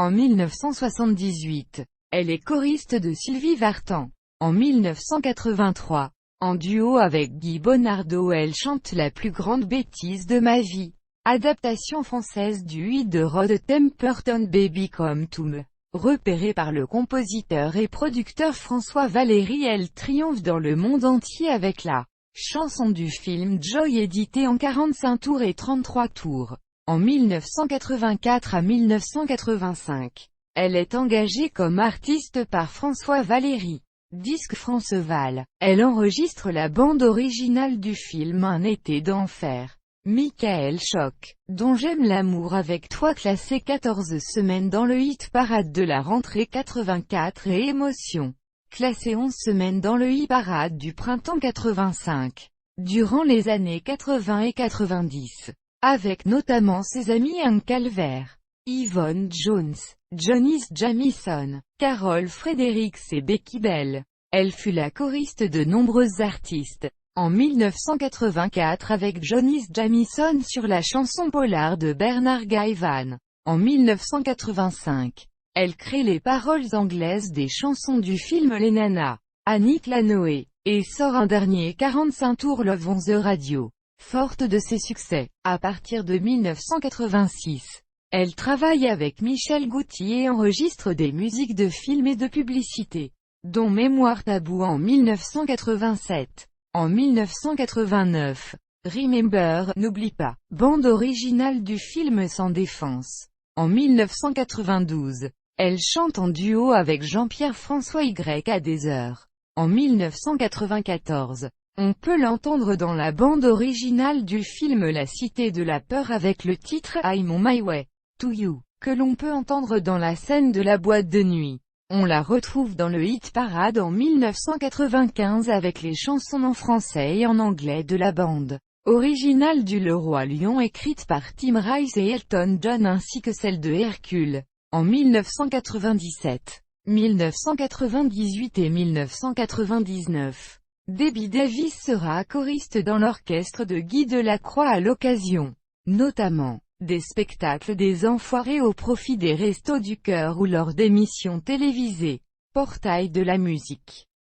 En 1978, elle est choriste de Sylvie Vartan. En 1983, en duo avec Guy Bonnardo, elle chante La plus grande bêtise de ma vie. Adaptation française du hit de Rod Temperton Baby Come to Me. Repérée par le compositeur et producteur François Valéry, elle triomphe dans le monde entier avec la chanson du film Joy, éditée en 45 tours et 33 tours. En 1984 à 1985, elle est engagée comme artiste par François Valéry. Disque Franceval. Elle enregistre la bande originale du film Un été d'enfer. Michael Choc, dont J'aime l'amour avec toi, classé 14 semaines dans le hit parade de la rentrée 84, et Émotion, classé 11 semaines dans le hit parade du printemps 85. Durant les années 80 et 90, avec notamment ses amis Hank Calvert, Yvonne Jones, Johnny Jamison, Carol Fredericks et Becky Bell. Elle fut la choriste de nombreux artistes. En 1984 avec Johnny Jamison sur la chanson Polar de Bernard Gaévan. En 1985, elle crée les paroles anglaises des chansons du film Les Nanas, Annick Lanoé, et sort un dernier 45 tours Love on the Radio. Forte de ses succès, à partir de 1986, elle travaille avec Michel Gouty et enregistre des musiques de films et de publicités, dont Mémoire Tabou en 1987. En 1989, Remember, N'oublie pas, bande originale du film Sans défense. En 1992, elle chante en duo avec Jean-Pierre François Y à des heures. En 1994, on peut l'entendre dans la bande originale du film La Cité de la Peur avec le titre I'm on my way to you, que l'on peut entendre dans la scène de la boîte de nuit. On la retrouve dans le hit parade en 1995 avec les chansons en français et en anglais de la bande originale du Le Roi Lion, écrite par Tim Rice et Elton John, ainsi que celle de Hercule. En 1997, 1998 et 1999. Debbie Davis sera choriste dans l'orchestre de Guy Delacroix à l'occasion, notamment, des spectacles des Enfoirés au profit des Restos du Cœur ou lors d'émissions télévisées. Portail de la musique.